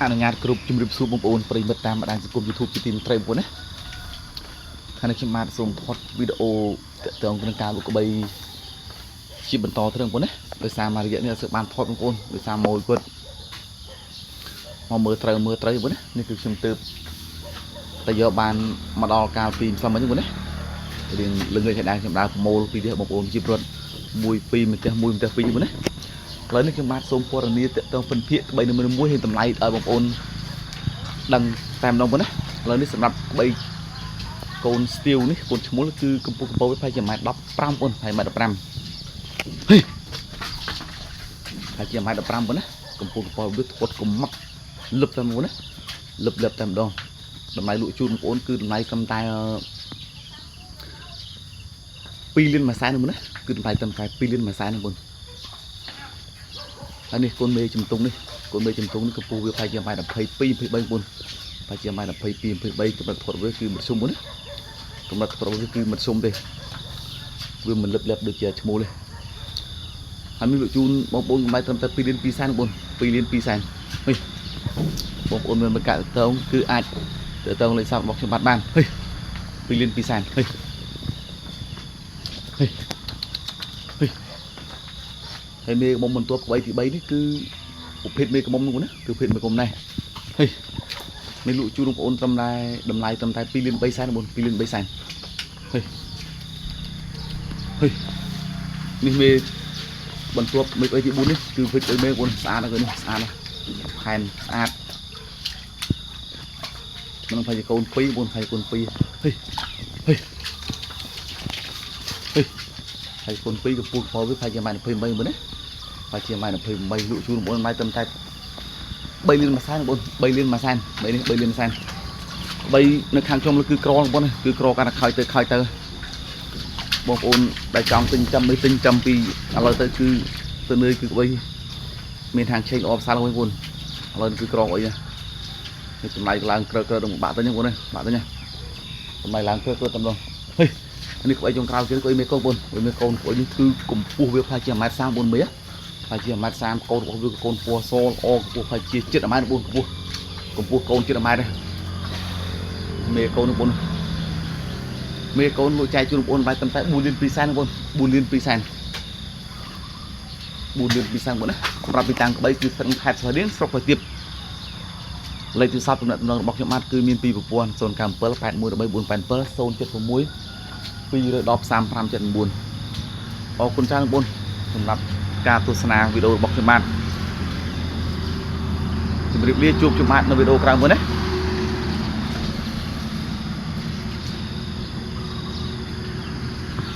អនុញ្ញាតគ្រប់ជំរាបសួរបងប្អូនប្រិយមិត្តតាមបណ្ដាញសង្គម YouTube ជាទីមេត្រីបងប្អូនណាហើយខ្ញុំបាទសូមថតវីដេអូទាក់ទងនឹងការលក់ក្បីជាបន្តទៅបងប្អូនណាដោយសារមករយៈនេះអត់សូវបានថតបងប្អូនដោយសារម៉ូយគាត់មកមើលត្រូវបងប្អូនណានេះគឺខ្ញុំទើបតែយកបានមកដល់កាលពីម្សិលមិញបងប្អូនណារៀងលឹងលេខដែរខ្ញុំដើរប្រមូលពីនេះបងប្អូនជាប្រវត្តិ1 2ម្ទេស1ម្ទេស2បងប្អូនណាឥឡូវនេះខ្ញុំបាទសូមពណ៌នាទាក់ទងពិនភាគក្បីនឹងមួយឲ្យតម្លៃឲ្យបងប្អូនដឹងតែម្ដងបងណាឥឡូវនេះសម្រាប់ក្បីកូនស្ទៀវនេះកូនឈ្មោះគឺកម្ពស់ប្រហែលជា1.15 បងប្អូនប្រហែល 1.15 ហេប្រហែលជា 1.15 បងណាកម្ពស់វាធ្ងត់កំម៉ត់លឹបតែបងណាលឹបតែម្ដងតម្លៃលក់ជូនបងប្អូនគឺតម្លៃត្រឹមតែ2 លានមួយសែនបងណាគឺតម្លៃត្រឹមតែ2 លានមួយសែនបងប្អូនហើយនេះកូនមេជំទង់នេះកូនមេជំទង់នេះកម្ពស់វាប្រហែលជា 1.22 23បងប្អូនប្រហែលជា 1.22 23កម្រិតធាត់វាគឺមធ្យមបងណាកម្រិតធាត់វាគឺមធ្យមទេវាមិនលឹបដូចជាឈ្មោះទេហើយមានលក់ជូនបងប្អូនកម្រៃត្រឹមតែ2 លាន 2 សែនបងប្អូន2 លាន 2 សែនហេបងប្អូនមានកាក់តងគឺអាចតងលេខស័ព្ទរបស់ខ្ញុំបានហេ2 លាន 2 សែនហេហើយមេកំមុំបន្ទាប់ក្បីទី3នេះគឺប្រភេទមេកំមុំនោះណាគឺប្រភេទមេកំមុំនេះហេមានលក់ជូនបងប្អូនត្រឹមតែតម្លៃត្រឹមតែ2 លាន 3 សែនបង2 លាន 3 សែនហេនេះមេបន្ទាប់មេក្បីទី4នេះគឺវិចឲ្យមេបងប្អូនស្អាតណាស់នេះស្អាតណាស់ផែនស្អាតមិនphảiកូន2បងphảiកូន2ហើយកូន2កំពូលផលវាphảiជា 1.28 បងណាphảiជា 1.28 លក់ជូនបងប្អូនត្រឹមតែ3 លានមួយសែនបង3 លានមួយសែន3នេះ 3 លានមួយសែន3នៅខាងខ្ញុំគឺក្របងប្អូនគឺក្រកាន់តែខ້ອຍទៅបងប្អូនដែលចង់ទិញចាំមិនទិញចាំពីឥឡូវទៅគឺទៅនឿយគឺក្បីមានខាងឆេងល្អផ្សារបងប្អូនឥឡូវគឺក្រអីណានេះតម្លៃឡើងក្រទៅបាក់ទៅហ្នឹងបងណាបាក់ទៅណាតម្លៃឡើងក្រតែម្ដងហេនេះក្បីចុងក្រោយគឺក្បីមេកូនបងមេកូនក្បីនេះគឺកម្ពស់វាប្រហែលជា 1.34 មេប្រហែលជា 1.30 កូនរបស់វាកូនពណ៌សល្អកម្ពស់ប្រហែលជា7 ម៉ែត្របងកម្ពស់កូន7 ម៉ែត្រមេកូនបងមេកូនលក់ចែកជូនបងប្អូនបាយត្រឹមតែ4 លាន 2 សែនបងប្អូន4 លាន 2 សែន4 លាន 2 សែនបងណាសម្រាប់ទីតាំងក្បីគឺស្ថិតនៅខេត្តស្វាយរៀងស្រុកប្រទៀបលេខទូរស័ព្ទទំនាក់ទំនងរបស់ខ្ញុំបាទគឺមានពីរប្រព័ន្ធ097 81 487 076 210 3579អរគុណច្រើនបងប្អូនសម្រាប់ការទស្សនាវីដេអូរបស់ខ្ញុំបាទជម្រាបលាជួបជុំបាទនៅវីដេអូក្រោយមួយណា